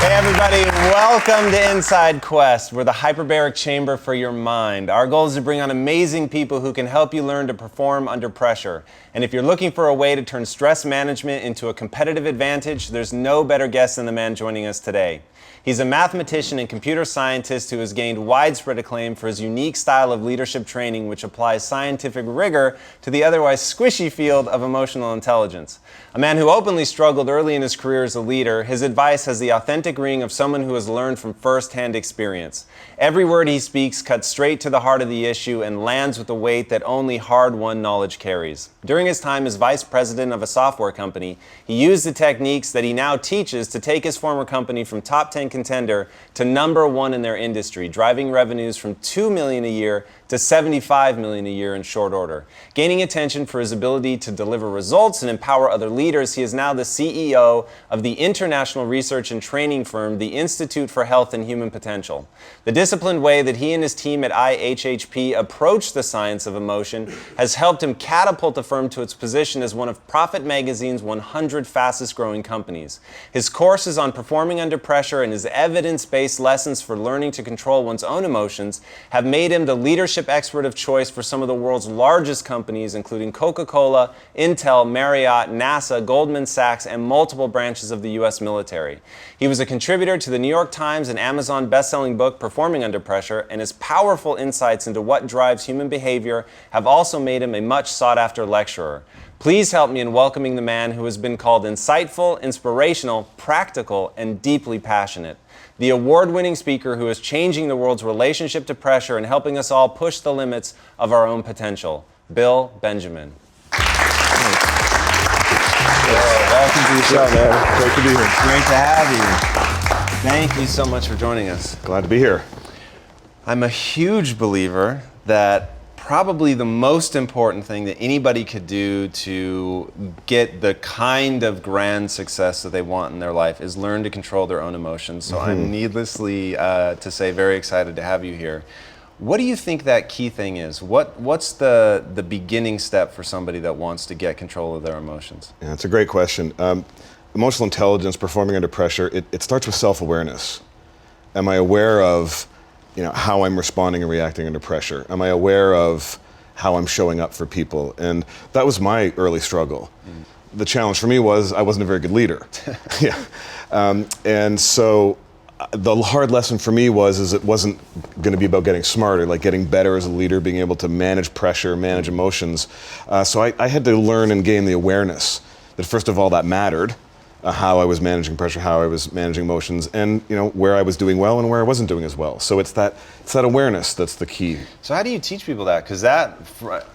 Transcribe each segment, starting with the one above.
Hey everybody, welcome to Inside Quest. We're the hyperbaric chamber for your mind. Our goal is to bring on amazing people who can help you learn to perform under pressure. And if you're looking for a way to turn stress management into a competitive advantage, there's no better guest than the man joining us today. He's a mathematician and computer scientist who has gained widespread acclaim for his unique style of leadership training, which applies scientific rigor to the otherwise squishy field of emotional intelligence. A man who openly struggled early in his career as a leader, his advice has the authentic ring of someone who has learned from first-hand experience. Every word he speaks cuts straight to the heart of the issue and lands with the weight that only hard-won knowledge carries. During his time as vice president of a software company, he used the techniques that he now teaches to take his former company from top 10 contender to #1 in their industry, driving revenues from $2 million a year to $75 million a year in short order. Gaining attention for his ability to deliver results and empower other leaders, he is now the CEO of the international research and training firm, the Institute for Health and Human Potential. The disciplined way that he and his team at IHHP approach the science of emotion has helped him catapult the firm to its position as one of Profit Magazine's 100 fastest growing companies. His courses on performing under pressure and his evidence-based lessons for learning to control one's own emotions have made him the leadership expert of choice for some of the world's largest companies, including Coca-Cola, Intel, Marriott, NASA, Goldman Sachs, and multiple branches of the U.S. military. He was a contributor to the New York Times and Amazon best-selling book, Performing Under Pressure, and his powerful insights into what drives human behavior have also made him a much sought-after lecturer. Please help me in welcoming the man who has been called insightful, inspirational, practical, and deeply passionate. The award-winning speaker who is changing the world's relationship to pressure and helping us all push the limits of our own potential, Bill Benjamin. Welcome to the show, man. Great to be here. Great to have you. Thank you so much for joining us. Glad to be here. I'm a huge believer that probably the most important thing that anybody could do to get the kind of grand success that they want in their life is learn to control their own emotions. So I'm needlessly to say very excited to have you here. What do you think that key thing is? What's the beginning step for somebody that wants to get control of their emotions? Yeah, that's a great question. Emotional intelligence, performing under pressure, it starts with self-awareness. Am I aware of how I'm responding and reacting under pressure? Am I aware of how I'm showing up for people? And that was my early struggle. The challenge for me was I wasn't a very good leader. And so the hard lesson for me was it wasn't going to be about getting smarter, like getting better as a leader, being able to manage pressure, manage emotions. So I had to learn and gain the awareness that first of all that mattered. How I was managing pressure, how I was managing emotions, and where I was doing well and where I wasn't doing as well. So it's that awareness that's the key. So how do you teach people that? Because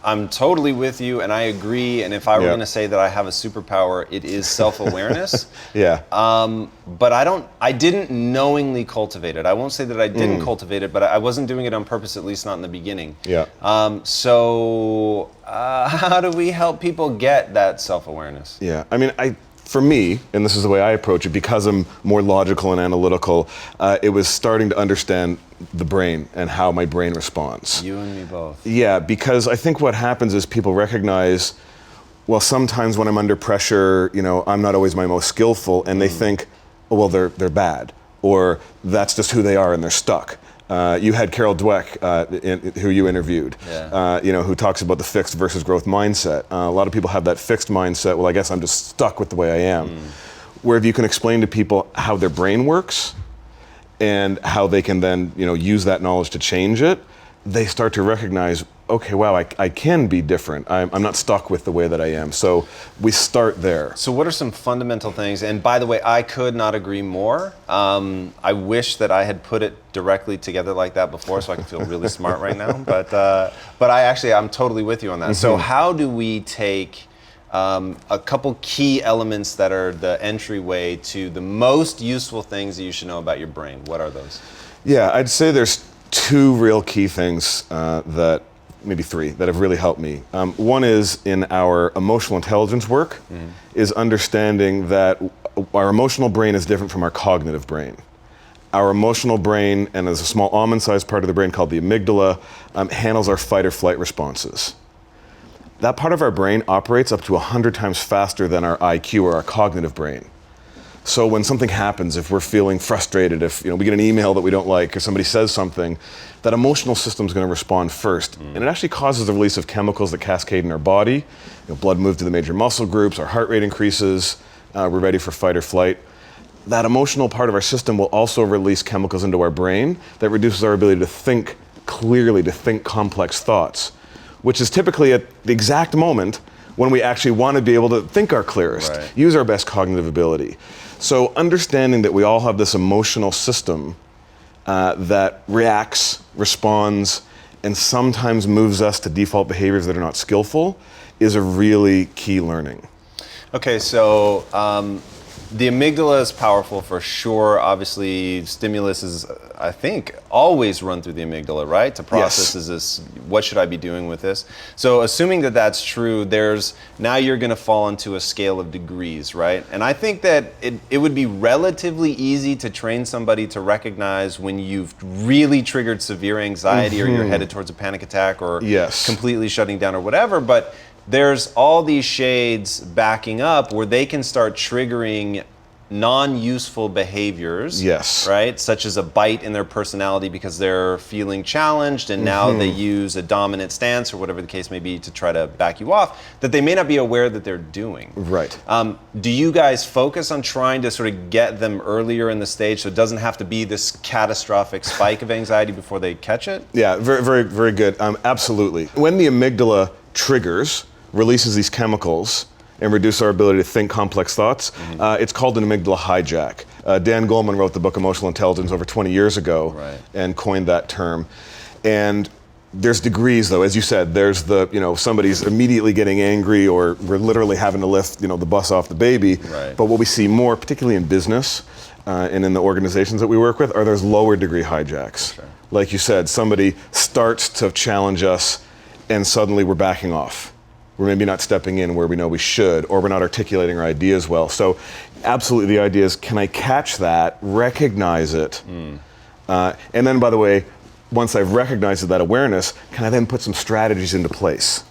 I'm totally with you, and I agree. And if I were going to say that I have a superpower, it is self-awareness. Yeah. But I didn't knowingly cultivate it. I won't say that I didn't cultivate it, but I wasn't doing it on purpose, at least not in the beginning. Yeah. So how do we help people get that self-awareness? Yeah. I mean, for me, and this is the way I approach it, because I'm more logical and analytical, it was starting to understand the brain and how my brain responds. You and me both. Yeah, because I think what happens is people recognize, well, sometimes when I'm under pressure, I'm not always my most skillful, and they think, oh, well, they're bad, or that's just who they are and they're stuck. You had Carol Dweck, who you interviewed, who talks about the fixed versus growth mindset. A lot of people have that fixed mindset, well, I guess I'm just stuck with the way I am. Where if you can explain to people how their brain works and how they can then use that knowledge to change it, they start to recognize, okay, wow, I can be different. I'm not stuck with the way that I am. So we start there. So what are some fundamental things? And by the way, I could not agree more. I wish that I had put it directly together like that before, so I can feel really smart right now. But I'm totally with you on that. So how do we take a couple key elements that are the entryway to the most useful things that you should know about your brain? What are those? Yeah, I'd say there's two real key things maybe three, that have really helped me. One is in our emotional intelligence work, is understanding that our emotional brain is different from our cognitive brain. Our emotional brain, and there's a small almond-sized part of the brain called the amygdala, handles our fight or flight responses. That part of our brain operates up to 100 times faster than our IQ or our cognitive brain. So when something happens, if we're feeling frustrated, if we get an email that we don't like, or somebody says something, that emotional system is going to respond first. And it actually causes the release of chemicals that cascade in our body. Blood moves to the major muscle groups, our heart rate increases, we're ready for fight or flight. That emotional part of our system will also release chemicals into our brain that reduces our ability to think clearly, to think complex thoughts, which is typically at the exact moment when we actually want to be able to think our clearest, use our best cognitive ability. So understanding that we all have this emotional system that reacts, responds, and sometimes moves us to default behaviors that are not skillful is a really key learning. Okay, so the amygdala is powerful for sure. Obviously, stimulus is, I think, always run through the amygdala, right? To process, is this, what should I be doing with this? So assuming that that's true, now you're going to fall into a scale of degrees, right? And I think that it would be relatively easy to train somebody to recognize when you've really triggered severe anxiety or you're headed towards a panic attack or completely shutting down or whatever, but there's all these shades backing up where they can start triggering non-useful behaviors, right? Such as a bite in their personality because they're feeling challenged and now they use a dominant stance or whatever the case may be to try to back you off that they may not be aware that they're doing. Right. Do you guys focus on trying to sort of get them earlier in the stage so it doesn't have to be this catastrophic spike of anxiety before they catch it? Yeah, very, very, very good. Absolutely. When the amygdala triggers, releases these chemicals and reduce our ability to think complex thoughts. It's called an amygdala hijack. Dan Goleman wrote the book Emotional Intelligence over 20 years ago and coined that term. And there's degrees though, as you said, there's the, somebody's immediately getting angry or we're literally having to lift, the bus off the baby. But what we see more, particularly in business and in the organizations that we work with, are those lower degree hijacks. Like you said, somebody starts to challenge us and suddenly we're backing off. We're maybe not stepping in where we know we should, or we're not articulating our ideas well. So absolutely the idea is, can I catch that, recognize it, and then, by the way, once I've recognized that awareness, can I then put some strategies into place?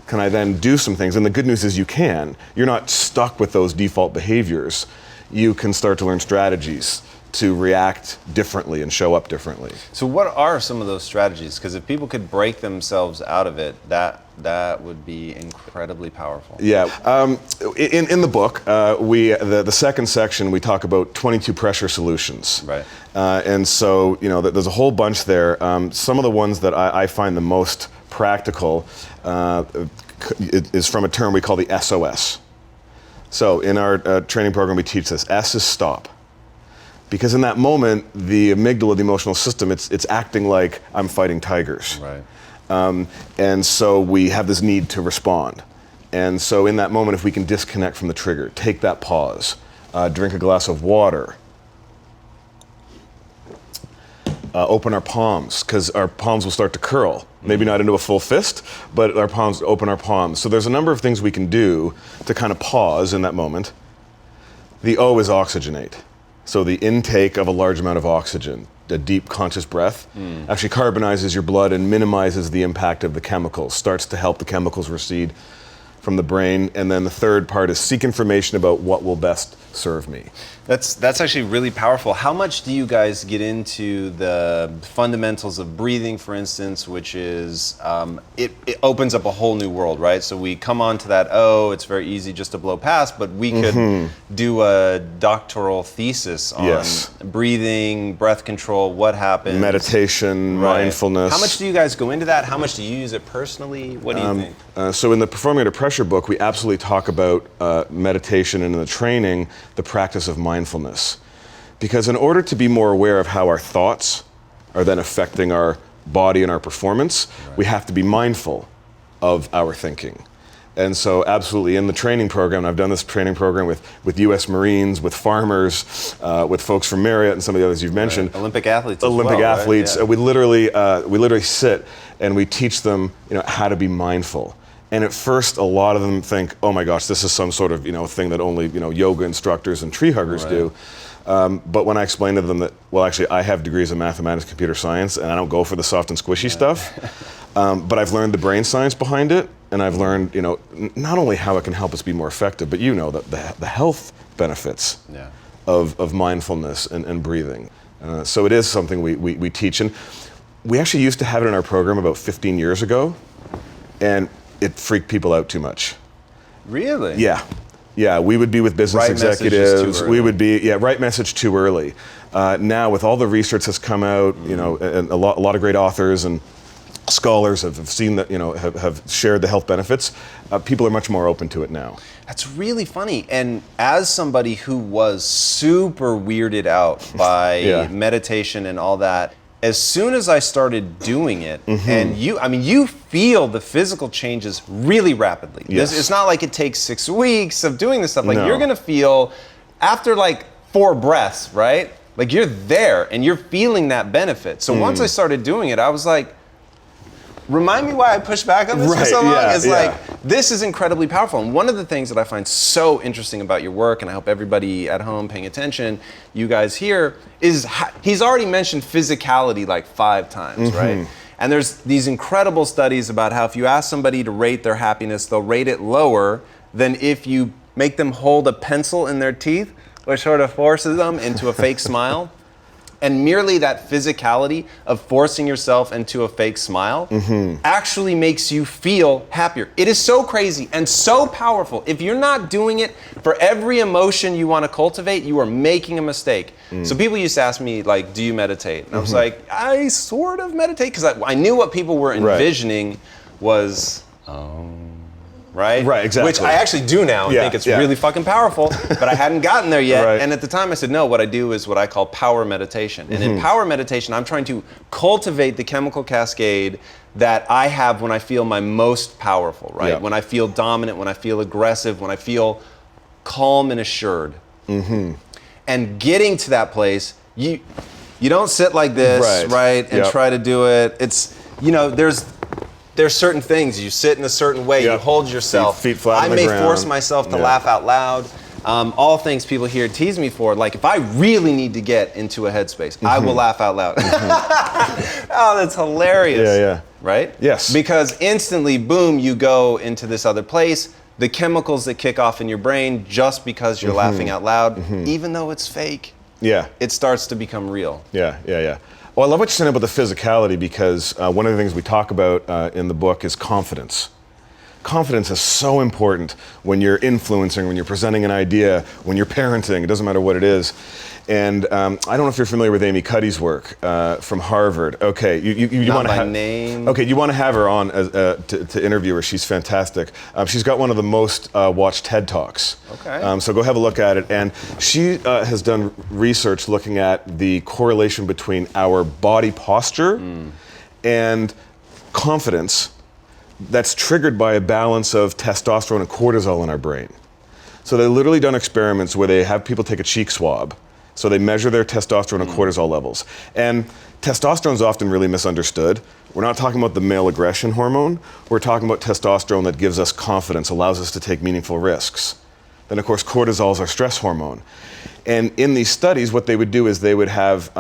Can I then do some things? And the good news is you can. You're not stuck with those default behaviors. You can start to learn strategies to react differently and show up differently. So what are some of those strategies? Because if people could break themselves out of it, that would be incredibly powerful. Yeah, in the book, the second section, we talk about 22 pressure solutions. And so, there's a whole bunch there. Some of the ones that I find the most practical is from a term we call the SOS. So in our training program, we teach this. S is stop. Because in that moment, the amygdala, the emotional system, it's acting like I'm fighting tigers. And so we have this need to respond. And so in that moment, if we can disconnect from the trigger, take that pause, drink a glass of water, open our palms, because our palms will start to curl. Maybe not into a full fist, but our palms, open our palms. So there's a number of things we can do to kind of pause in that moment. The O is oxygenate. So the intake of a large amount of oxygen, a deep conscious breath, actually carbonizes your blood and minimizes the impact of the chemicals, starts to help the chemicals recede from the brain. And then the third part is seek information about what will best serve me. That's actually really powerful. How much do you guys get into the fundamentals of breathing, for instance, which is, it opens up a whole new world, right? So we come on to that, it's very easy just to blow past, but we could do a doctoral thesis on breathing, breath control, what happens. Meditation, mindfulness. How much do you guys go into that? How much do you use it personally? What do you think? So in the Performing Under Pressure book, we absolutely talk about meditation and in the training, the practice of mindfulness. Because in order to be more aware of how our thoughts are then affecting our body and our performance, we have to be mindful of our thinking. And so absolutely in the training program, and I've done this training program with U.S. Marines, with farmers, with folks from Marriott and some of the others you've mentioned. Olympic athletes Olympic athletes. Right? Yeah. We literally sit and we teach them how to be mindful. And at first, a lot of them think, oh my gosh, this is some sort of thing that only yoga instructors and tree huggers do. But when I explain to them that, well, actually, I have degrees in mathematics, computer science, and I don't go for the soft and squishy stuff, but I've learned the brain science behind it, and I've learned, not only how it can help us be more effective, but the health benefits of mindfulness and breathing. So it is something we teach. And we actually used to have it in our program about 15 years ago, and it freaked people out too much. Really? Yeah. Yeah, we would be with business Right executives. We would be, right message too early. Now, with all the research that's come out, and a lot of great authors and scholars have seen that, have shared the health benefits, people are much more open to it now. That's really funny. And as somebody who was super weirded out by meditation and all that, as soon as I started doing it, and you feel the physical changes really rapidly. Yes. It's not like it takes 6 weeks of doing this stuff. Like, No. you're gonna feel, after like 4 breaths, right? Like, you're there and you're feeling that benefit. So once I started doing it, I was like, remind me why I pushed back on this for so long. It's like, this is incredibly powerful. And one of the things that I find so interesting about your work, and I hope everybody at home paying attention, you guys here, is he's already mentioned physicality like 5 times, right? And there's these incredible studies about how if you ask somebody to rate their happiness, they'll rate it lower than if you make them hold a pencil in their teeth, which sort of forces them into a fake smile. And merely that physicality of forcing yourself into a fake smile actually makes you feel happier. It is so crazy and so powerful. If you're not doing it for every emotion you want to cultivate, you are making a mistake. So people used to ask me, like, do you meditate? And I was like, I sort of meditate, because I knew what people were envisioning was, right? Right, exactly. Which I actually do now and think it's really fucking powerful, but I hadn't gotten there yet. Right. And at the time I said, no, what I do is what I call power meditation. And in power meditation, I'm trying to cultivate the chemical cascade that I have when I feel my most powerful, right? Yeah. When I feel dominant, when I feel aggressive, when I feel calm and assured. And getting to that place, you don't sit like this, right? And try to do it. It's, there's certain things. You sit in a certain way. You hold yourself. Feet flat on the I ground. may force myself to laugh out loud. All things people here tease me for. Like, if I really need to get into a headspace, I will laugh out loud. Oh, that's hilarious. Yeah. Right? Yes. Because instantly, boom, you go into this other place. The chemicals that kick off in your brain just because you're laughing out loud, even though it's fake, it starts to become real. Yeah. Well, I love what you're saying about the physicality, because one of the things we talk about in the book is confidence. Confidence is so important when you're influencing, when you're presenting an idea, when you're parenting. It doesn't matter what it is. And I don't know if you're familiar with Amy Cuddy's work from Harvard. Okay, you want to have name. Okay, you want to have her on as, to interview her. She's fantastic. She's got one of the most watched TED Talks. Okay. So go have a look at it. And she has done research looking at the correlation between our body posture and confidence that's triggered by a balance of testosterone and cortisol in our brain. So they've literally done experiments where they have people take a cheek swab. So they measure their testosterone and cortisol levels. And testosterone is often really misunderstood. We're not talking about the male aggression hormone. We're talking about testosterone that gives us confidence, allows us to take meaningful risks. Then, of course, cortisol is our stress hormone. And in these studies, what they would do is they would have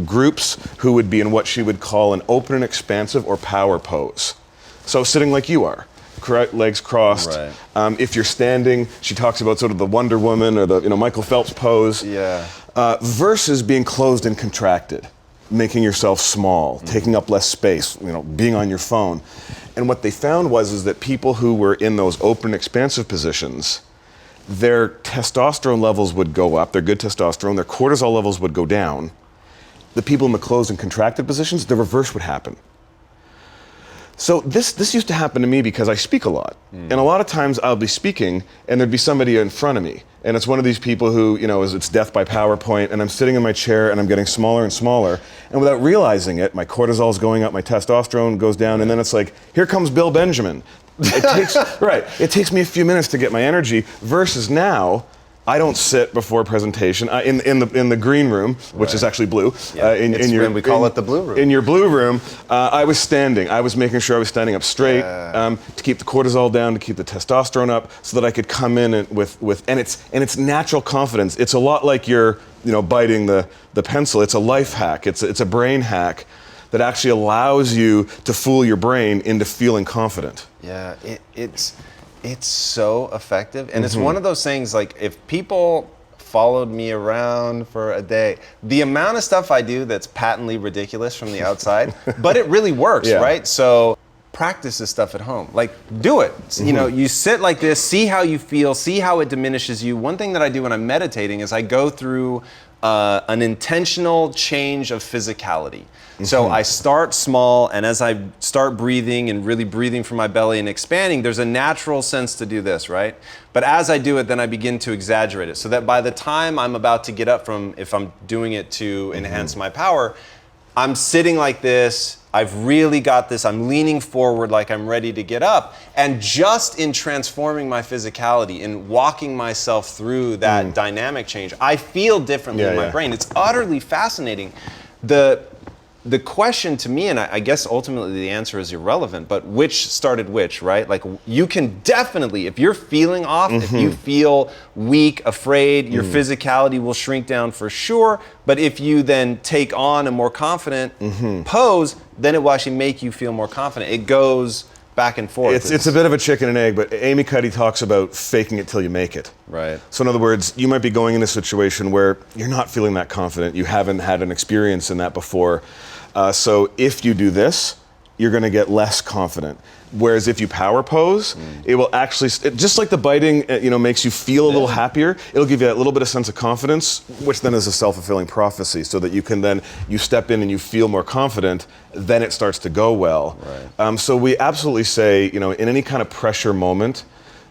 groups who would be in what she would call an open and expansive or power pose. So sitting like you are, legs crossed. Right. If you're standing, she talks about sort of the Wonder Woman or the Michael Phelps pose. Yeah. Versus being closed and contracted, making yourself small, taking up less space, being on your phone. And what they found was that people who were in those open, expansive positions, their testosterone levels would go up, their good testosterone, their cortisol levels would go down. The people in the closed and contracted positions, the reverse would happen. So this used to happen to me because I speak a lot. And a lot of times I'll be speaking and there'd be somebody in front of me. And it's one of these people who, it's death by PowerPoint, and I'm sitting in my chair and I'm getting smaller and smaller. And without realizing it, my cortisol's going up, my testosterone goes down, and then it's like, here comes Bill Benjamin. It takes me a few minutes to get my energy, versus now, I don't sit before presentation in the green room, which is actually blue. We call it the blue room. In your blue room, I was standing. I was making sure I was standing up straight to keep the cortisol down, to keep the testosterone up, so that I could come in and it's natural confidence. It's a lot like you're biting the pencil. It's a life hack. It's a brain hack that actually allows you to fool your brain into feeling confident. Yeah, it's so effective. And it's one of those things, like, if people followed me around for a day. The amount of stuff I do that's patently ridiculous from the outside, but it really works, right? So practice this stuff at home. Like, do it. You know, you sit like this, see how you feel, see how it diminishes you. One thing that I do when I'm meditating is I go through an intentional change of physicality. So I start small, and as I start breathing and really breathing from my belly and expanding, there's a natural sense to do this, right? But as I do it, then I begin to exaggerate it, so that by the time I'm about to get up from, if I'm doing it to enhance my power, I'm sitting like this, I've really got this, I'm leaning forward like I'm ready to get up. And just in transforming my physicality, in walking myself through that dynamic change, I feel differently in my brain. It's utterly fascinating. The question to me, and I guess ultimately the answer is irrelevant, but which started which, right? Like, you can definitely, if you're feeling off, if you feel weak, afraid, your physicality will shrink down for sure. But if you then take on a more confident pose, then it will actually make you feel more confident. It goes back and forth. It's a bit of a chicken and egg, but Amy Cuddy talks about faking it till you make it. Right. So in other words, you might be going in a situation where you're not feeling that confident. You haven't had an experience in that before. So if you do this, you're going to get less confident. Whereas if you power pose, it will actually, just like the biting, makes you feel a little happier. It'll give you that little bit of sense of confidence, which then is a self-fulfilling prophecy, so that you can then, you step in and you feel more confident, then it starts to go well. Right. So we absolutely say, in any kind of pressure moment,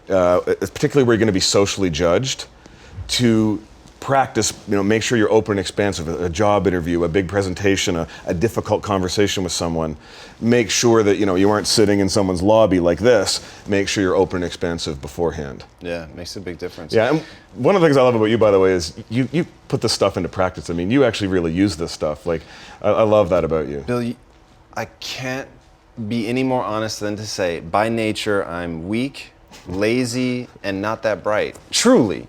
particularly where you're going to be socially judged, to practice, make sure you're open and expansive. A job interview, a big presentation, a difficult conversation with someone. Make sure that you aren't sitting in someone's lobby like this. Make sure you're open and expansive beforehand. Yeah, it makes a big difference. Yeah, and one of the things I love about you, by the way, is you put this stuff into practice. I mean, you actually really use this stuff. Like, I love that about you. Bill, I can't be any more honest than to say, by nature, I'm weak, lazy, and not that bright. Truly.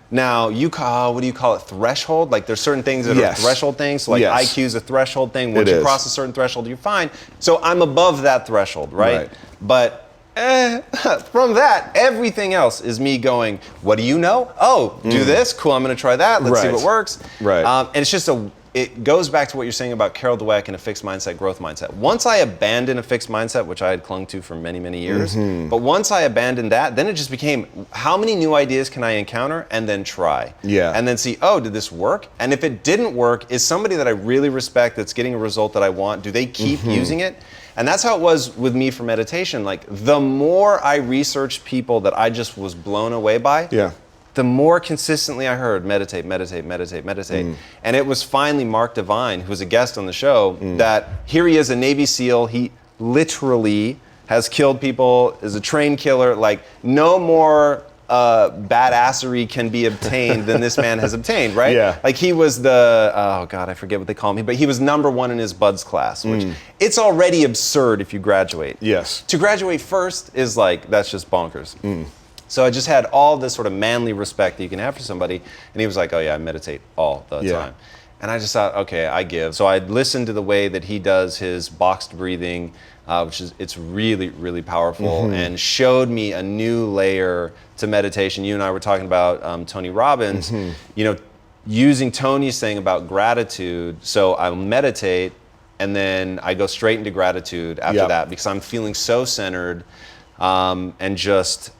Now, what do you call it, threshold? Like, there's certain things that are threshold things. So like IQ is a threshold thing. Once you cross a certain threshold, you're fine. So I'm above that threshold, right? But from that, everything else is me going, what do you know? Oh, do this? Cool, I'm going to try that. Let's see what works. Right. And it's just it goes back to what you're saying about Carol Dweck and a fixed mindset, growth mindset. Once I abandoned a fixed mindset, which I had clung to for many, many years, but once I abandoned that, then it just became, how many new ideas can I encounter and then try? Yeah. And then see, oh, did this work? And if it didn't work, is somebody that I really respect that's getting a result that I want, do they keep using it? And that's how it was with me for meditation. Like, the more I researched people that I just was blown away by, the more consistently I heard meditate, meditate, meditate, meditate. And it was finally Mark Devine, who was a guest on the show, that here he is, a Navy SEAL. He literally has killed people, is a trained killer. Like, no more badassery can be obtained than this man has obtained, right? Yeah. Like, he was oh God, I forget what they call him, but he was #1 in his BUDS class, which it's already absurd if you graduate. Yes. To graduate first is like, that's just bonkers. So I just had all this sort of manly respect that you can have for somebody. And he was like, oh yeah, I meditate all the time. And I just thought, okay, I give. So I listened to the way that he does his boxed breathing, it's really, really powerful, and showed me a new layer to meditation. You and I were talking about Tony Robbins, using Tony's thing about gratitude. So I'll meditate, and then I go straight into gratitude after that, because I'm feeling so centered and just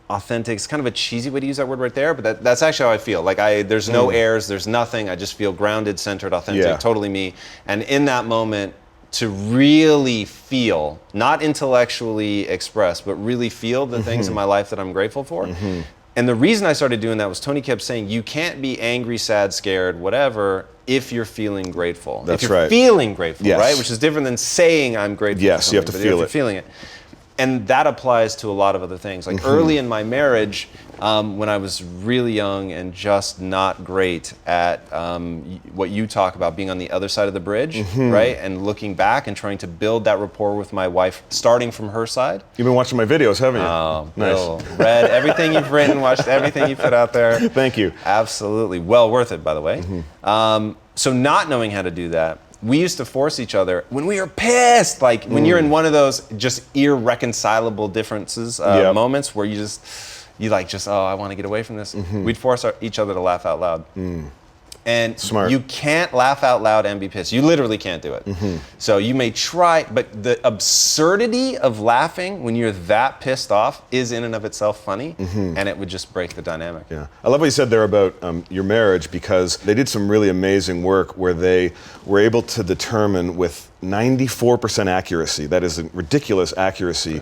authentic. It's kind of a cheesy way to use that word right there, but that's actually how I feel. Like, there's no airs, there's nothing. I just feel grounded, centered, authentic, totally me. And in that moment, to really feel, not intellectually express, but really feel the things in my life that I'm grateful for. And the reason I started doing that was Tony kept saying, you can't be angry, sad, scared, whatever, if you're feeling grateful. That's if you're feeling grateful, right? Which is different than saying I'm grateful. Yes, you have to feel it. If you're feeling it. And that applies to a lot of other things. Like, early in my marriage, when I was really young and just not great at what you talk about, being on the other side of the bridge, right? And looking back and trying to build that rapport with my wife, starting from her side. You've been watching my videos, haven't you? Oh, Bill, read everything you've written, watched everything you put out there. Thank you. Absolutely. Well worth it, by the way. So not knowing how to do that, we used to force each other when we were pissed, like when you're in one of those just irreconcilable differences, moments where you just, you like just, oh, I want to get away from this. We'd force each other to laugh out loud. And Smart. you can't laugh out loud and be pissed. You literally can't do it. So you may try, but the absurdity of laughing when you're that pissed off is in and of itself funny, and it would just break the dynamic. Yeah, I love what you said there about your marriage, because they did some really amazing work where they were able to determine with 94% accuracy, that is a ridiculous accuracy,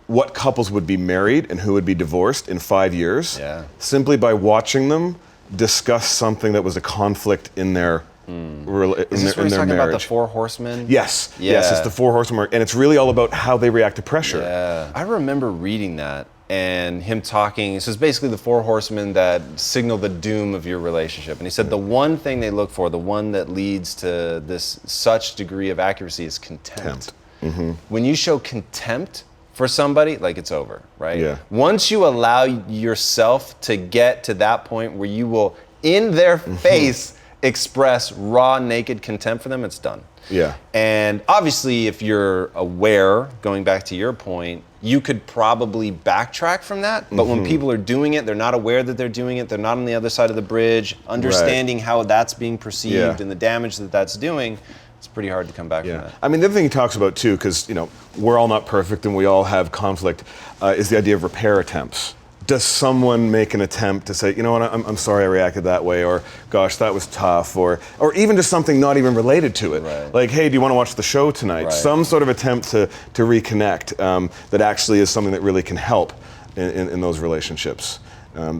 what couples would be married and who would be divorced in 5 years, simply by watching them discuss something that was a conflict in their Is this where he's talking about the 4 horsemen? Yes, Yeah. yes, it's the 4 horsemen, and it's really all about how they react to pressure. Yeah, I remember reading that and him talking. So it's basically the 4 horsemen that signal the doom of your relationship. And he said the one thing they look for, the one that leads to this such degree of accuracy, is contempt. When you show contempt for somebody, like, it's over, right? Yeah. Once you allow yourself to get to that point where you will, in their face, express raw, naked contempt for them, it's done. Yeah. And obviously, if you're aware, going back to your point, you could probably backtrack from that. But when people are doing it, they're not aware that they're doing it, they're not on the other side of the bridge, understanding how that's being perceived and the damage that that's doing, it's pretty hard to come back from that. I mean, the other thing he talks about too, because we're all not perfect and we all have conflict, is the idea of repair attempts. Does someone make an attempt to say, you know what, I'm sorry I reacted that way, or gosh, that was tough, or even just something not even related to it, like, hey, do you want to watch the show tonight? Some sort of attempt to reconnect that actually is something that really can help in those relationships.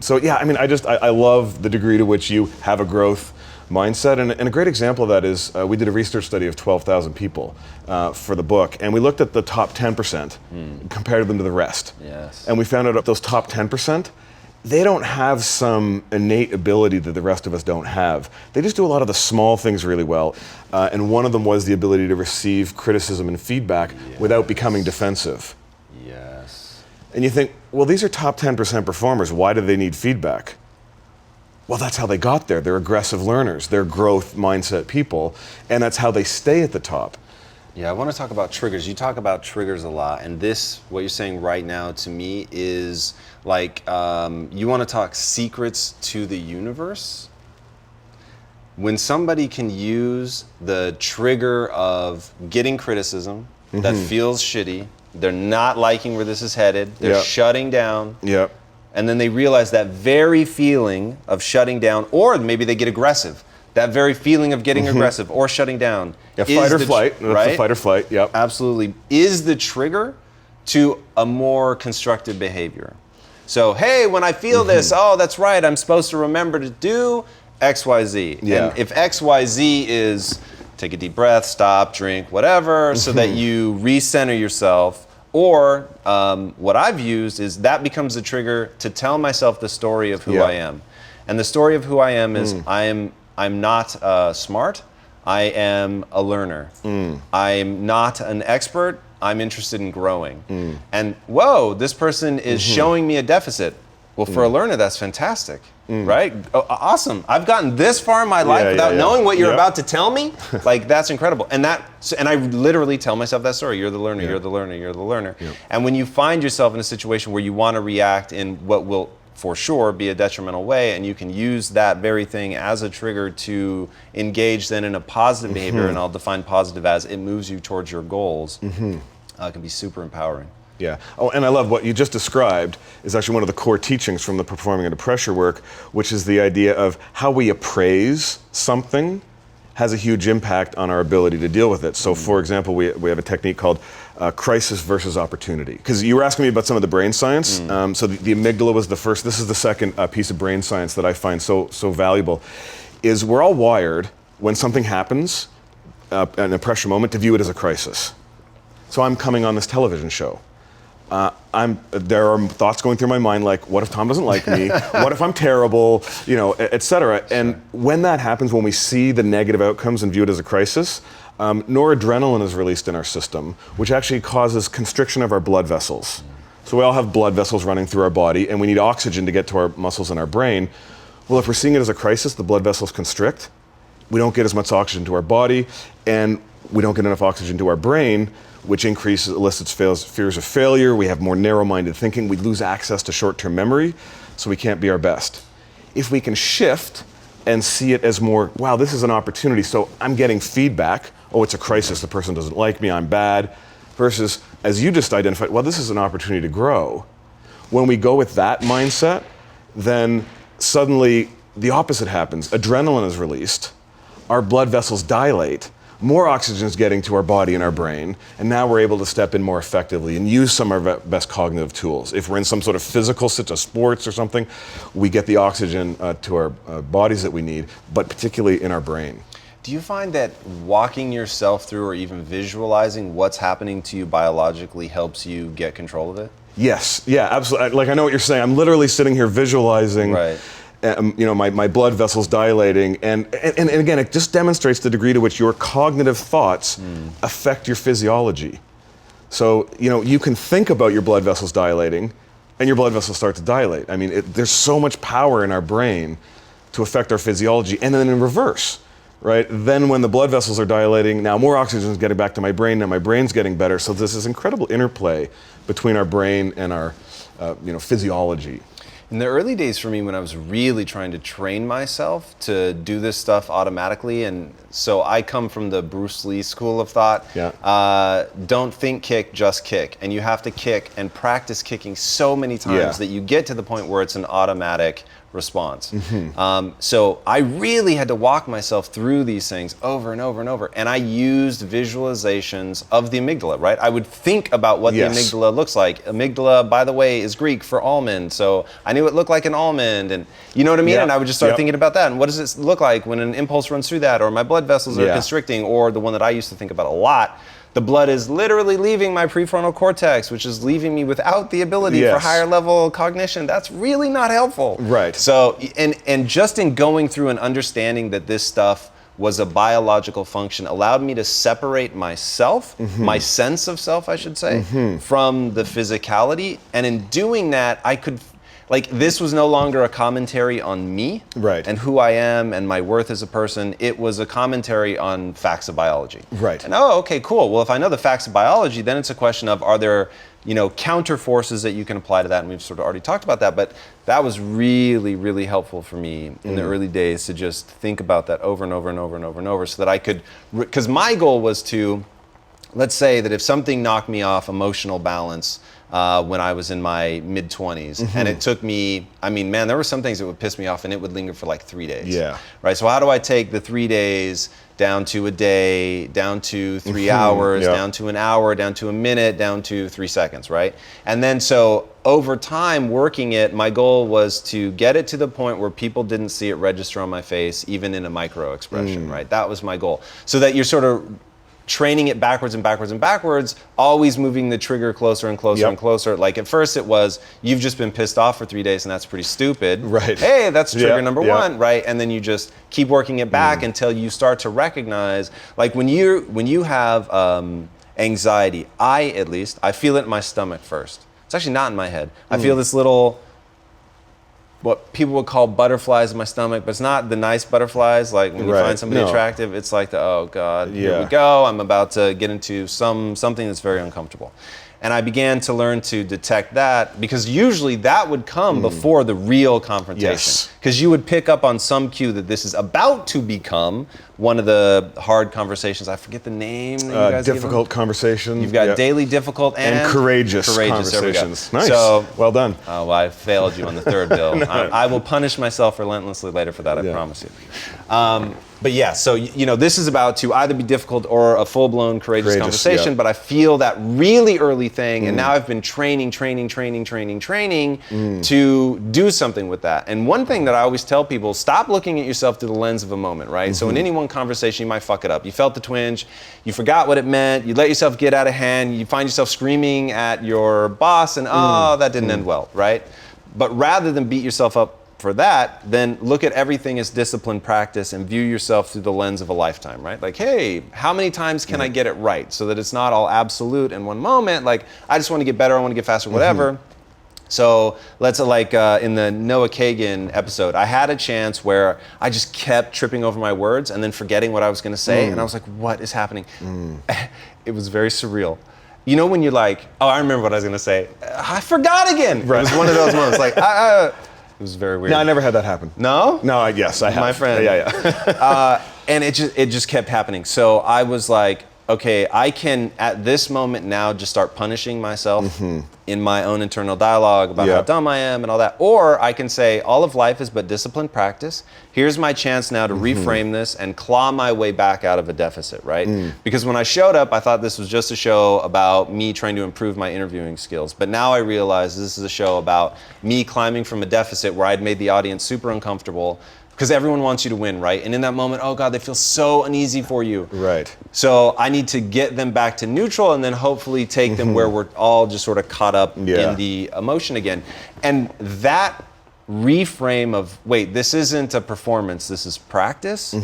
So yeah, I mean, I love the degree to which you have a growth mindset, and a great example of that is we did a research study of 12,000 people for the book, and we looked at the top 10%, compared them to the rest. And we found out that those top 10%, they don't have some innate ability that the rest of us don't have. They just do a lot of the small things really well, and one of them was the ability to receive criticism and feedback without becoming defensive. And you think, well, these are top 10% performers, why do they need feedback? Well, that's how they got there. They're aggressive learners. They're growth mindset people, and that's how they stay at the top. Yeah, I want to talk about triggers. You talk about triggers a lot, and this, what you're saying right now to me is like, you want to talk secrets to the universe? When somebody can use the trigger of getting criticism that feels shitty, they're not liking where this is headed, they're shutting down. And then they realize that very feeling of shutting down, or maybe they get aggressive. That very feeling of getting aggressive or shutting down. Fight or flight, right? Fight or flight, Absolutely. Is the trigger to a more constructive behavior. So, hey, when I feel this, oh, that's right, I'm supposed to remember to do X, Y, Z. And if X, Y, Z is take a deep breath, stop, drink, whatever, so that you recenter yourself. Or what I've used is that becomes the trigger to tell myself the story of who I am. And the story of who I am is I'm not smart, I am a learner. I'm not an expert, I'm interested in growing. And whoa, this person is showing me a deficit. Well, for a learner, that's fantastic, right? Awesome. I've gotten this far in my life without knowing what you're about to tell me. Like, that's incredible. And I literally tell myself that story. You're the learner, you're the learner, you're the learner. And when you find yourself in a situation where you want to react in what will, for sure, be a detrimental way, and you can use that very thing as a trigger to engage then in a positive behavior, and I'll define positive as it moves you towards your goals, it can be super empowering. Yeah. Oh, and I love what you just described is actually one of the core teachings from the performing under pressure work, which is the idea of how we appraise something has a huge impact on our ability to deal with it. So, for example, we have a technique called crisis versus opportunity. Because you were asking me about some of the brain science. So the amygdala was the first. This is the second piece of brain science that I find so valuable. Is we're all wired when something happens in a pressure moment to view it as a crisis. So I'm coming on this television show. There are thoughts going through my mind like, what if Tom doesn't like me? What if I'm terrible? Et cetera. And when that happens, when we see the negative outcomes and view it as a crisis, noradrenaline is released in our system, which actually causes constriction of our blood vessels. So we all have blood vessels running through our body, and we need oxygen to get to our muscles and our brain. Well, if we're seeing it as a crisis, the blood vessels constrict, we don't get as much oxygen to our body, and we don't get enough oxygen to our brain, which elicits fears of failure. We have more narrow-minded thinking. We lose access to short-term memory, so we can't be our best. If we can shift and see it as more, wow, this is an opportunity, so I'm getting feedback. Oh, it's a crisis, the person doesn't like me, I'm bad. Versus, as you just identified, well, this is an opportunity to grow. When we go with that mindset, then suddenly the opposite happens. Adrenaline is released, our blood vessels dilate, more oxygen is getting to our body and our brain, and now we're able to step in more effectively and use some of our best cognitive tools. If we're in some sort of physical, such as sports or something, we get the oxygen to our bodies that we need, but particularly in our brain. Do you find that walking yourself through or even visualizing what's happening to you biologically helps you get control of it? Yes, yeah, absolutely. Like, I know what you're saying. I'm literally sitting here visualizing, right. My blood vessels dilating, and again, it just demonstrates the degree to which your cognitive thoughts affect your physiology. So, you can think about your blood vessels dilating, and your blood vessels start to dilate. I mean, there's so much power in our brain to affect our physiology, and then in reverse. Right? Then when the blood vessels are dilating, now more oxygen is getting back to my brain, now my brain's getting better. So there's this incredible interplay between our brain and our physiology. In the early days for me, when I was really trying to train myself to do this stuff automatically, and so I come from the Bruce Lee school of thought, don't think, kick, just kick. And you have to kick and practice kicking so many times that you get to the point where it's an automatic response. So I really had to walk myself through these things over and over and over. And I used visualizations of the amygdala, right? I would think about what the amygdala looks like. Amygdala, by the way, is Greek for almond. So I knew it looked like an almond, and you know what I mean? And I would just start thinking about that. And what does it look like when an impulse runs through that? Or my blood vessels are constricting, or the one that I used to think about a lot, the blood is literally leaving my prefrontal cortex, which is leaving me without the ability for higher level cognition. That's really not helpful. Right. So, and just in going through and understanding that this stuff was a biological function allowed me to separate myself, my sense of self, I should say, from the physicality. And in doing that, I could, this was no longer a commentary on me and who I am and my worth as a person. It was a commentary on facts of biology. Right. And okay, cool. Well, if I know the facts of biology, then it's a question of, are there, counter forces that you can apply to that? And we've sort of already talked about that, but that was really, really helpful for me in the early days to just think about that over and over and over and over and over, so that I could, because my goal was to, let's say that if something knocked me off emotional balance, when I was in my mid-20s. And it took me, there were some things that would piss me off and it would linger for like 3 days. Yeah. Right, so how do I take the 3 days down to a day, down to 3 hours, down to an hour, down to a minute, down to 3 seconds, right? And then so over time working it, my goal was to get it to the point where people didn't see it register on my face, even in a micro expression, right? That was my goal. So that you're sort of training it backwards and backwards and backwards, always moving the trigger closer and closer and closer. Like at first it was, you've just been pissed off for 3 days and that's pretty stupid. Right. Hey, that's trigger number one, right? And then you just keep working it back until you start to recognize, like when you have anxiety, I feel it in my stomach first. It's actually not in my head. I feel this little, what people would call butterflies in my stomach, but it's not the nice butterflies, like when you find somebody attractive. It's like oh God, here we go. I'm about to get into something that's very uncomfortable. And I began to learn to detect that, because usually that would come before the real confrontation. Because you would pick up on some cue that this is about to become one of the hard conversations. I forget the name that you guys difficult conversation. You've got daily, difficult, and courageous conversations. Nice. So, well done. Oh, well, I failed you on the third bill. I will punish myself relentlessly later for that, I promise you. But yeah, so this is about to either be difficult or a full-blown courageous conversation, but I feel that really early thing, and now I've been training to do something with that. And one thing that I always tell people, stop looking at yourself through the lens of a moment, right? So in any one conversation, you might fuck it up. You felt the twinge, you forgot what it meant, you let yourself get out of hand, you find yourself screaming at your boss, and that didn't end well, right? But rather than beat yourself up for that, then look at everything as disciplined practice and view yourself through the lens of a lifetime, right? Like, hey, how many times can I get it right, so that it's not all absolute in one moment? Like, I just want to get better, I want to get faster, whatever. So let's in the Noah Kagan episode, I had a chance where I just kept tripping over my words and then forgetting what I was going to say. And I was like, what is happening? It was very surreal. You know when you're like, oh, I remember what I was going to say. I forgot again. Right. It was one of those moments. Like, it was very weird. No, I never had that happen. No? No, yes, I have. My friend. Yeah. And it just kept happening. So I was like, okay, I can at this moment now just start punishing myself in my own internal dialogue about how dumb I am and all that. Or I can say all of life is but disciplined practice. Here's my chance now to reframe this and claw my way back out of a deficit, right? Because when I showed up, I thought this was just a show about me trying to improve my interviewing skills. But now I realize this is a show about me climbing from a deficit where I'd made the audience super uncomfortable. Because everyone wants you to win, right? And in that moment, oh God, they feel so uneasy for you. Right. So I need to get them back to neutral and then hopefully take them where we're all just sort of caught up in the emotion again. And that reframe of, wait, this isn't a performance, this is practice,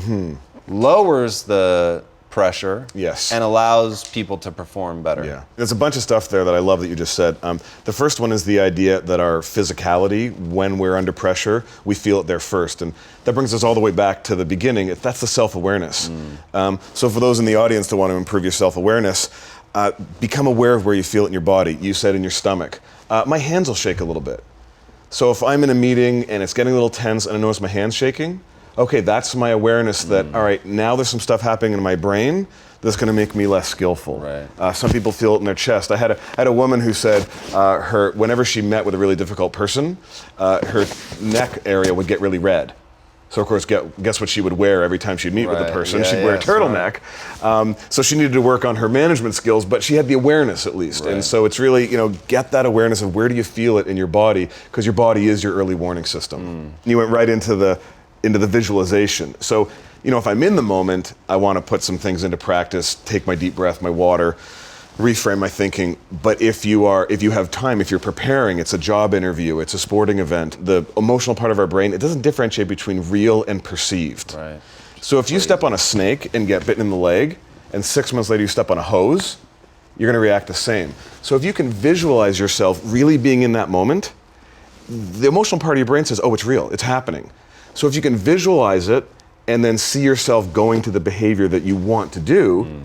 lowers the pressure and allows people to perform better. Yeah, there's a bunch of stuff there that I love that you just said. The first one is the idea that our physicality, when we're under pressure, we feel it there first. And that brings us all the way back to the beginning. That's the self-awareness. So for those in the audience that want to improve your self-awareness, become aware of where you feel it in your body. You said in your stomach. My hands will shake a little bit. So if I'm in a meeting and it's getting a little tense and I notice my hands shaking, okay, that's my awareness that, all right, now there's some stuff happening in my brain that's going to make me less skillful. Right. Some people feel it in their chest. I had a woman who said whenever she met with a really difficult person, her neck area would get really red. So of course, guess what she would wear every time she'd meet with the person? She'd wear a turtleneck. So she needed to work on her management skills, but she had the awareness at least. And so it's really, get that awareness of where do you feel it in your body, because your body is your early warning system. You went right into the visualization. So, if I'm in the moment, I want to put some things into practice, take my deep breath, my water, reframe my thinking. But if you have time, if you're preparing, it's a job interview, it's a sporting event, the emotional part of our brain, it doesn't differentiate between real and perceived. Right. So if you step on a snake and get bitten in the leg, and 6 months later you step on a hose, you're going to react the same. So if you can visualize yourself really being in that moment, the emotional part of your brain says, oh, it's real, it's happening. So if you can visualize it and then see yourself going to the behavior that you want to do,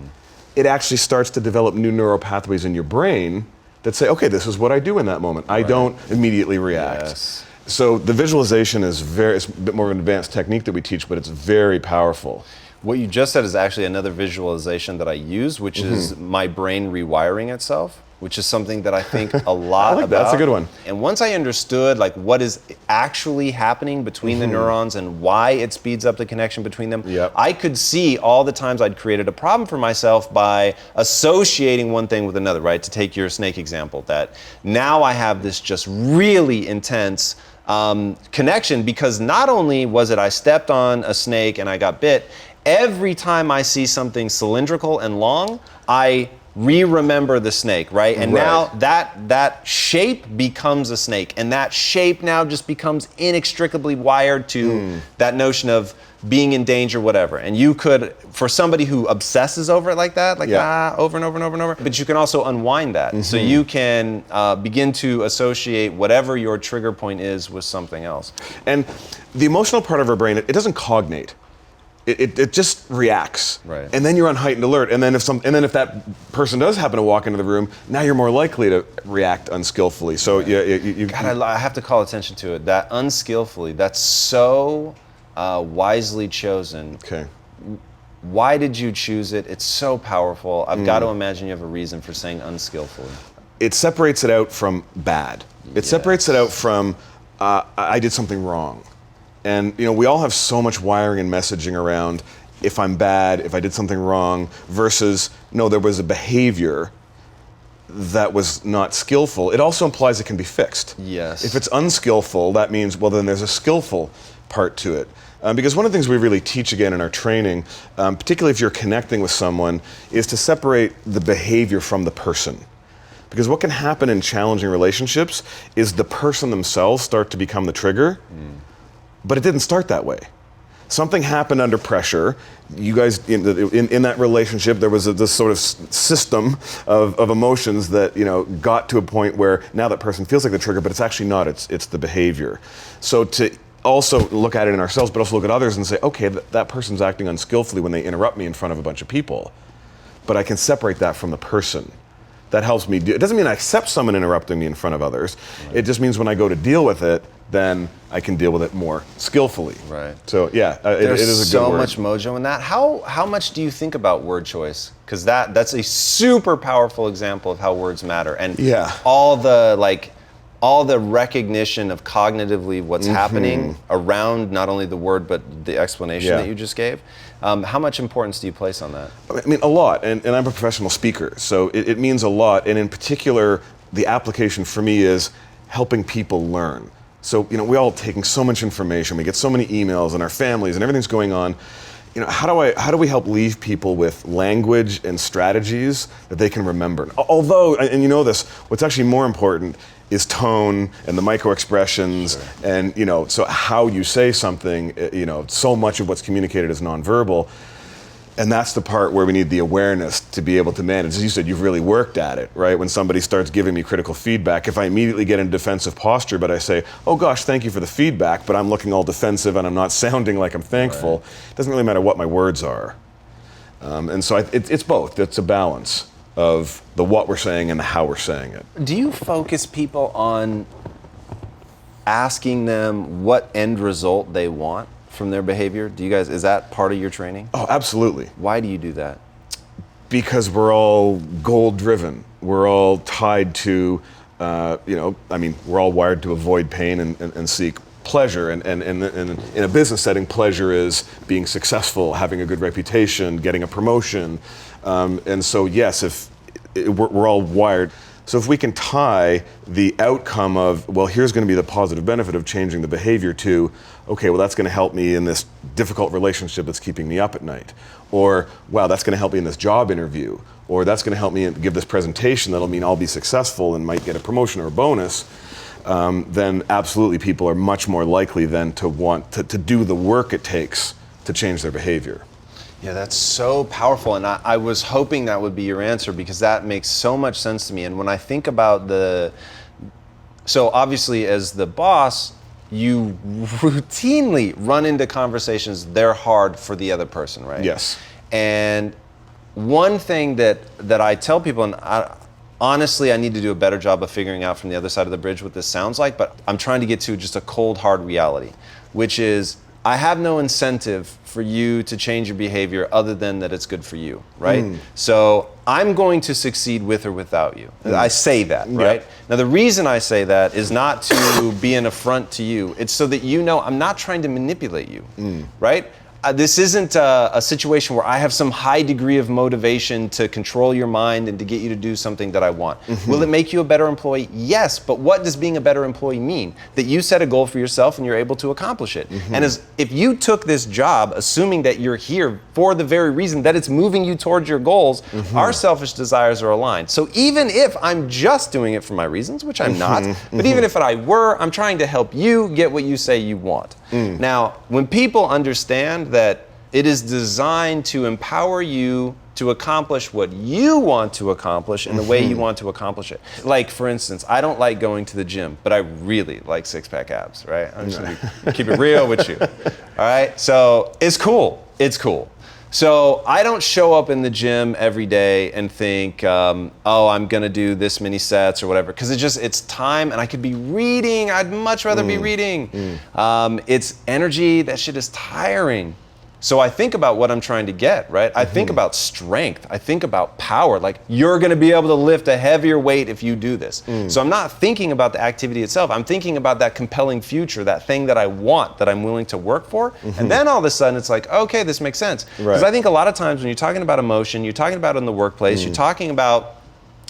it actually starts to develop new neural pathways in your brain that say, okay, this is what I do in that moment. I don't immediately react. Yes. So the visualization is it's a bit more of an advanced technique that we teach, but it's very powerful. What you just said is actually another visualization that I use, which is my brain rewiring itself, which is something that I think a lot about. That's a good one. And once I understood what is actually happening between the neurons and why it speeds up the connection between them, I could see all the times I'd created a problem for myself by associating one thing with another, right? To take your snake example, that now I have this just really intense connection, because not only was it I stepped on a snake and I got bit, every time I see something cylindrical and long, I remember the snake, right? And now that shape becomes a snake, and that shape now just becomes inextricably wired to that notion of being in danger, whatever. And you could, for somebody who obsesses over it like that, over and over and over and over, but you can also unwind that. So you can begin to associate whatever your trigger point is with something else. And the emotional part of our brain, it doesn't cognate. It just reacts, right? And then you're on heightened alert. And then if that person does happen to walk into the room, now you're more likely to react unskillfully. So God, I have to call attention to it. That unskillfully, that's so wisely chosen. Okay. Why did you choose it? It's so powerful. I've got to imagine you have a reason for saying unskillfully. It separates it out from bad. It separates it out from I did something wrong. And we all have so much wiring and messaging around if I'm bad, if I did something wrong, versus no, there was a behavior that was not skillful. It also implies it can be fixed. Yes. If it's unskillful, that means, well, then there's a skillful part to it. Because one of the things we really teach again in our training, particularly if you're connecting with someone, is to separate the behavior from the person. Because what can happen in challenging relationships is the person themselves start to become the trigger. But it didn't start that way. something happened under pressure. You guys, in that relationship, there was this sort of system of emotions that, got to a point where now that person feels like the trigger, but it's actually not. It's the behavior. So to also look at it in ourselves, but also look at others and say, okay, that person's acting unskillfully when they interrupt me in front of a bunch of people. But I can separate that from the person. That helps me. It doesn't mean I accept someone interrupting me in front of others. Right. It just means when I go to deal with it, then I can deal with it more skillfully. Right. So yeah, it is a good word. There's so much mojo in that. How much do you think about word choice? Because that's a super powerful example of how words matter, and all the recognition of cognitively what's happening around not only the word but the explanation that you just gave. How much importance do you place on that? I mean, a lot, and I'm a professional speaker, so it means a lot, and in particular, the application for me is helping people learn. So, we all taking so much information, we get so many emails, and our families, and everything's going on. How do we help leave people with language and strategies that they can remember? Although, and you know this, what's actually more important is tone and the micro expressions, and so how you say something. So much of what's communicated is nonverbal, and that's the part where we need the awareness to be able to manage. As you said, you've really worked at it, right? When somebody starts giving me critical feedback, if I immediately get in defensive posture, but I say, oh gosh, thank you for the feedback, but I'm looking all defensive and I'm not sounding like I'm thankful, it doesn't really matter what my words are. And so it's both. It's a balance of the what we're saying and the how we're saying it. Do you focus people on asking them what end result they want from their behavior? Is that part of your training? Oh, absolutely. Why do you do that? Because we're all goal driven. We're all tied to, we're all wired to avoid pain and seek pleasure. And in a business setting, pleasure is being successful, having a good reputation, getting a promotion. And so, yes, we're all wired. So if we can tie the outcome of, well, here's going to be the positive benefit of changing the behavior to, okay, well, that's going to help me in this difficult relationship that's keeping me up at night. Or, wow, that's going to help me in this job interview. Or that's going to help me give this presentation that'll mean I'll be successful and might get a promotion or a bonus. Then absolutely people are much more likely then to want to do the work it takes to change their behavior. Yeah, that's so powerful, and I was hoping that would be your answer because that makes so much sense to me. And when I think about so obviously as the boss, you routinely run into conversations, they're hard for the other person, right? Yes. And one thing that I tell people, and honestly, I need to do a better job of figuring out from the other side of the bridge what this sounds like, but I'm trying to get to just a cold, hard reality, which is I have no incentive for you to change your behavior other than that it's good for you, right? So I'm going to succeed with or without you. I say that, right? Yep. Now the reason I say that is not to be an affront to you. It's so that I'm not trying to manipulate you, right? This isn't a situation where I have some high degree of motivation to control your mind and to get you to do something that I want. Will it make you a better employee? Yes, but what does being a better employee mean? That you set a goal for yourself and you're able to accomplish it. And if you took this job assuming that you're here for the very reason that it's moving you towards your goals, our selfish desires are aligned. So even if I'm just doing it for my reasons, which I'm not, but even if I were, I'm trying to help you get what you say you want. Now, when people understand that it is designed to empower you to accomplish what you want to accomplish in the way you want to accomplish it. Like, for instance, I don't like going to the gym, but I really like six-pack abs, right? I'm just gonna keep it real with you, all right? So it's cool. So I don't show up in the gym every day and think, I'm gonna do this many sets or whatever, because it's time and I could be reading. I'd much rather be reading. It's energy, that shit is tiring. So I think about what I'm trying to get, right? I think about strength. I think about power. Like, you're gonna be able to lift a heavier weight if you do this. So I'm not thinking about the activity itself. I'm thinking about that compelling future, that thing that I want, that I'm willing to work for. And then all of a sudden it's like, okay, this makes sense. Because I think a lot of times when you're talking about emotion, you're talking about it in the workplace, you're talking about,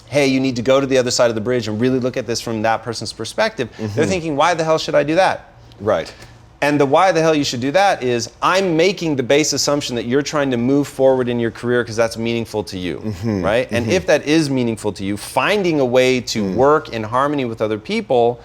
hey, you need to go to the other side of the bridge and really look at this from that person's perspective. They're thinking, why the hell should I do that? Right. And the why the hell you should do that is I'm making the base assumption that you're trying to move forward in your career because that's meaningful to you, right? And if that is meaningful to you, finding a way to work in harmony with other people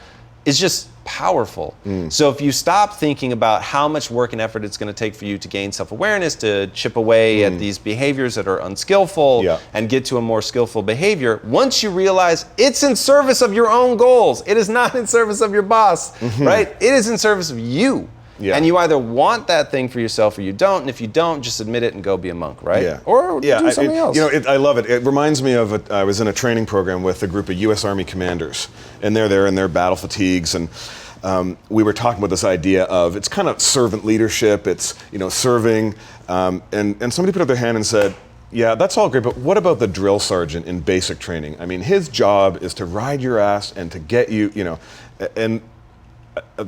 is just powerful. So if you stop thinking about how much work and effort it's going to take for you to gain self-awareness, to chip away at these behaviors that are unskillful and get to a more skillful behavior, once you realize it's in service of your own goals, it is not in service of your boss, right? It is in service of you. And you either want that thing for yourself or you don't, and if you don't, just admit it and go be a monk, right? Or do something else. You know, I love it. It reminds me of, I was in a training program with a group of U.S. Army commanders, and they're there in their battle fatigues, and we were talking about this idea of, it's kind of servant leadership, it's, you know, serving, and somebody put up their hand and said, yeah, that's all great, but what about the drill sergeant in basic training? I mean, his job is to ride your ass and to get you, you know, and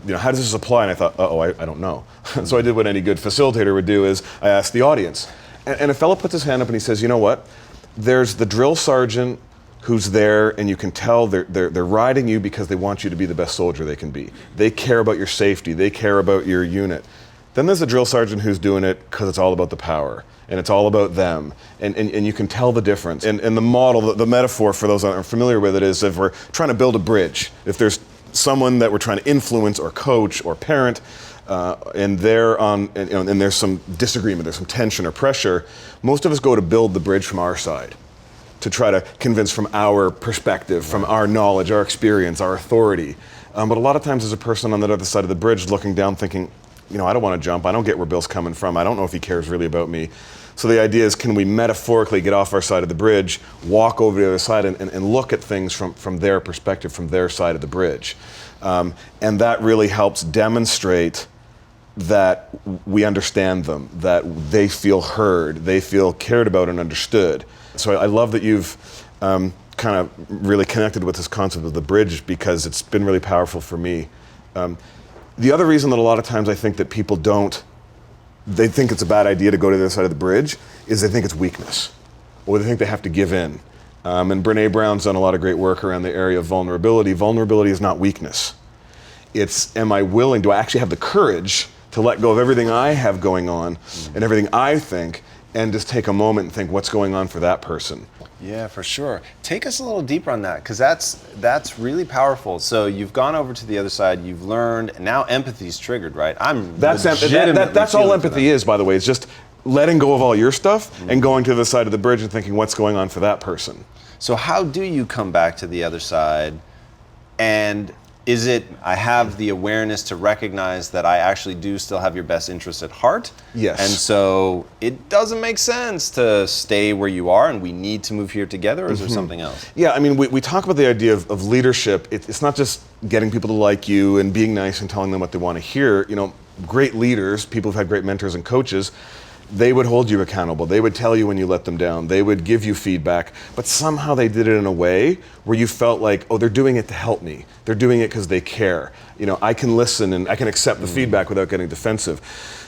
you know, how does this apply? And I thought, I don't know. So I did what any good facilitator would do, is I asked the audience. And a fellow puts his hand up and he says, you know what? There's the drill sergeant who's there, and you can tell they're riding you because they want you to be the best soldier they can be. They care about your safety. They care about your unit. Then there's the drill sergeant who's doing it because it's all about the power, and it's all about them, and you can tell the difference. And the model, the metaphor for those that aren't familiar with it, is if we're trying to build a bridge, if there's someone that we're trying to influence or coach or parent, and there's some disagreement, there's some tension or pressure, most of us go to build the bridge from our side, to try to convince from our perspective, from our knowledge, our experience, our authority. But a lot of times there's a person on the other side of the bridge looking down thinking, you know, I don't want to jump, I don't get where Bill's coming from, I don't know if he cares really about me. So the idea is, can we metaphorically get off our side of the bridge, walk over to the other side, and look at things from their perspective, from their side of the bridge. And that really helps demonstrate that we understand them, that they feel heard, they feel cared about and understood. So I love that you've kind of really connected with this concept of the bridge, because it's been really powerful for me. The other reason that a lot of times I think that people they think it's a bad idea to go to the other side of the bridge, is they think it's weakness, or they think they have to give in. And Brene Brown's done a lot of great work around the area of vulnerability. Vulnerability is not weakness. It's, am I willing, do I actually have the courage to let go of everything I have going on and everything I think, and just take a moment and think, what's going on for that person? Yeah, for sure. Take us a little deeper on that, because that's really powerful. So you've gone over to the other side, you've learned, and now empathy's triggered, right? That's all empathy is, by the way. It's just letting go of all your stuff and going to the side of the bridge and thinking, what's going on for that person? So how do you come back to the other side? And is it, I have the awareness to recognize that I actually do still have your best interest at heart? Yes. And so it doesn't make sense to stay where you are and we need to move here together, or is there something else? Yeah, I mean, we talk about the idea of leadership. It's not just getting people to like you and being nice and telling them what they want to hear. You know, great leaders, people who've had great mentors and coaches, they would hold you accountable. They would tell you when you let them down. They would give you feedback, but somehow they did it in a way where you felt like, oh, they're doing it to help me. They're doing it because they care. You know, I can listen and I can accept the feedback without getting defensive.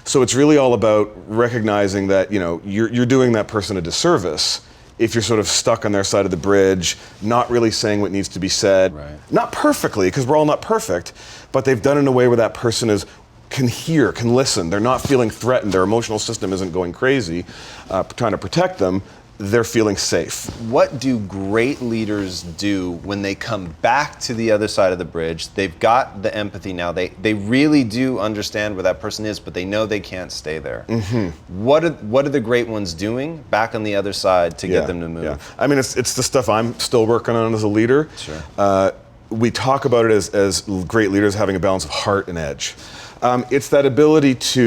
So it's really all about recognizing that, you know, you're doing that person a disservice if you're sort of stuck on their side of the bridge, not really saying what needs to be said. Right. Not perfectly, because we're all not perfect, but they've done it in a way where that person can hear, can listen. They're not feeling threatened. Their emotional system isn't going crazy, trying to protect them. They're feeling safe. What do great leaders do when they come back to the other side of the bridge? They've got the empathy now. They really do understand where that person is, but they know they can't stay there. What are the great ones doing back on the other side to get them to move? Yeah. I mean, it's the stuff I'm still working on as a leader. Sure. We talk about it as great leaders having a balance of heart and edge. It's that ability to,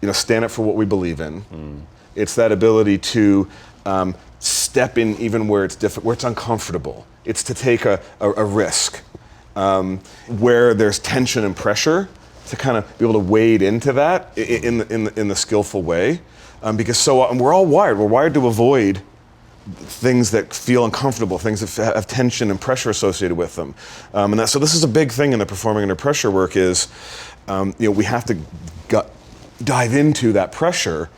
you know, stand up for what we believe in. It's that ability to step in even where it's where it's uncomfortable. It's to take a risk where there's tension and pressure, to kind of be able to wade into that in the skillful way, because so often we're all wired. We're wired to avoid things that feel uncomfortable, things that have tension and pressure associated with them, so this is a big thing in the performing under pressure work. Is you know, we have to dive into that pressure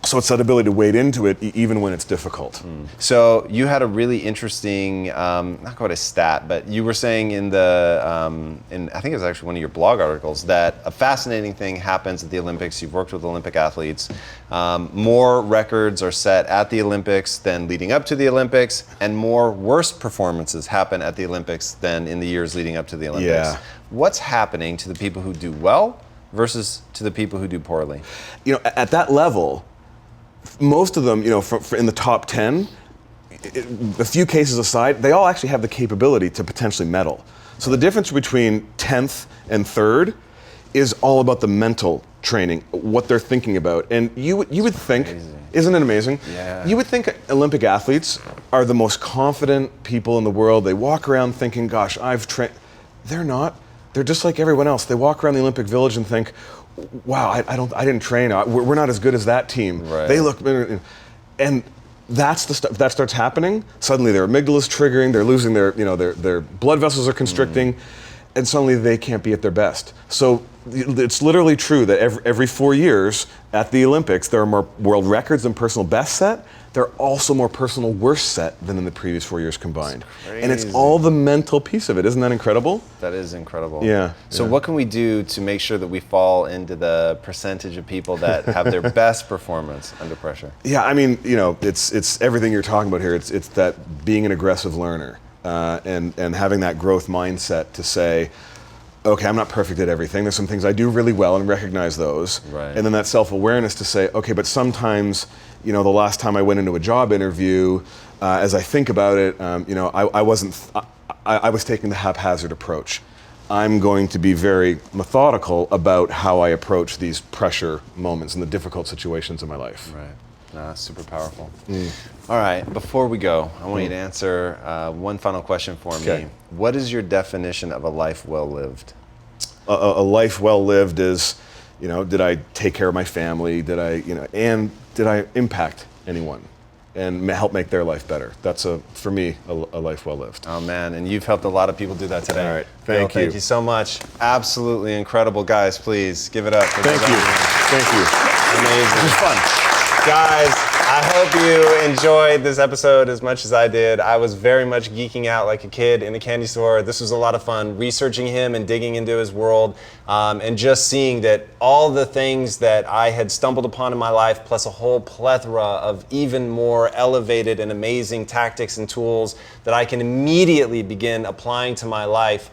So it's that ability to wade into it even when it's difficult. So you had a really interesting, not quite a stat, but you were saying in I think it was actually one of your blog articles, that a fascinating thing happens at the Olympics. You've worked with Olympic athletes. More records are set at the Olympics than leading up to the Olympics, and more worst performances happen at the Olympics than in the years leading up to the Olympics. Yeah. What's happening to the people who do well versus to the people who do poorly? You know, at that level, most of them, you know, in the top 10, a few cases aside, they all actually have the capability to potentially medal. So the difference between 10th and 3rd is all about the mental training, what they're thinking about. And you would think, isn't it amazing? Yeah. You would think Olympic athletes are the most confident people in the world. They walk around thinking, gosh, I've trained. They're not. They're just like everyone else. They walk around the Olympic Village and think, wow, I didn't train. We're not as good as that team. Right. They look, and that's the stuff that starts happening. Suddenly their amygdala's triggering. They're losing their blood vessels are constricting, and suddenly they can't be at their best. So it's literally true that every 4 years at the Olympics there are more world records and personal best set. There are also more personal worst set than in the previous 4 years combined. And it's all the mental piece of it. Isn't that incredible? That is incredible. Yeah. So what can we do to make sure that we fall into the percentage of people that have their best performance under pressure? Yeah, I mean, you know, it's everything you're talking about here. It's that being an aggressive learner and having that growth mindset to say, okay, I'm not perfect at everything. There's some things I do really well and recognize those. Right. And then that self-awareness to say, okay, but sometimes, you know, the last time I went into a job interview, as I think about it, you know, I was taking the haphazard approach. I'm going to be very methodical about how I approach these pressure moments and the difficult situations in my life. Right. That's super powerful. All right, before we go, I want you to answer one final question for me. What is your definition of a life well lived? A life well lived is, you know, did I take care of my family? Did I impact anyone and help make their life better? That's for me a life well lived. Oh man, and you've helped a lot of people do that today. All right, Bill, thank you. Thank you so much. Absolutely incredible, guys. Please give it up. Thank you. Amazing. It was fun. Guys, I hope you enjoyed this episode as much as I did. I was very much geeking out like a kid in a candy store. This was a lot of fun, researching him and digging into his world, and just seeing that all the things that I had stumbled upon in my life, plus a whole plethora of even more elevated and amazing tactics and tools that I can immediately begin applying to my life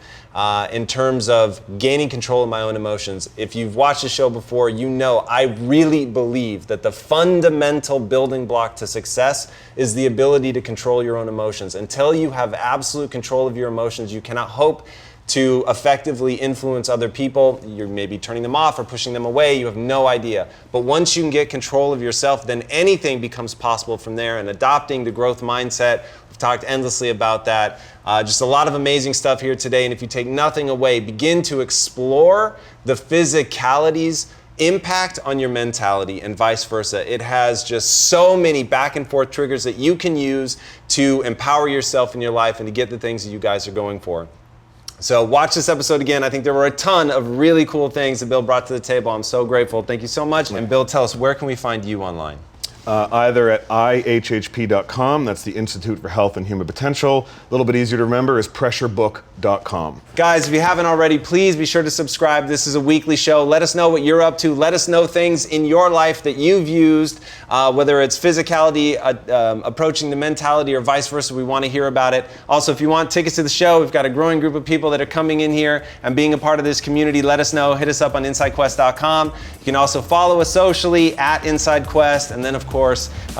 in terms of gaining control of my own emotions. If you've watched the show before, you know I really believe that the fundamental building block to success is the ability to control your own emotions. Until you have absolute control of your emotions, you cannot hope to effectively influence other people. You're maybe turning them off or pushing them away. You have no idea. But once you can get control of yourself, then anything becomes possible from there. And adopting the growth mindset, we've talked endlessly about that. Just a lot of amazing stuff here today. And if you take nothing away, begin to explore the physicality's impact on your mentality and vice versa. It has just so many back and forth triggers that you can use to empower yourself in your life and to get the things that you guys are going for. So watch this episode again. I think there were a ton of really cool things that Bill brought to the table. I'm so grateful. Thank you so much. And Bill, tell us, where can we find you online? Either at ihhp.com, that's the Institute for Health and Human Potential. A little bit easier to remember is pressurebook.com. Guys, if you haven't already, please be sure to subscribe. This is a weekly show. Let us know what you're up to. Let us know things in your life that you've used, whether it's physicality, approaching the mentality, or vice versa. We want to hear about it. Also, if you want tickets to the show, we've got a growing group of people that are coming in here and being a part of this community. Let us know. Hit us up on InsideQuest.com. You can also follow us socially at InsideQuest, and then, of course,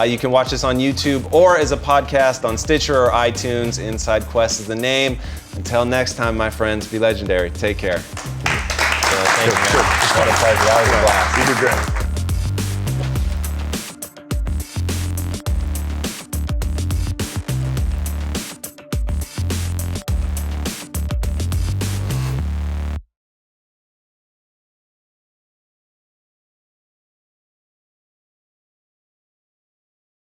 you can watch us on YouTube or as a podcast on Stitcher or iTunes. Inside Quest is the name. Until next time, my friends, be legendary. Take care. Thank you, man. What a pleasure. That was a blast. You did great.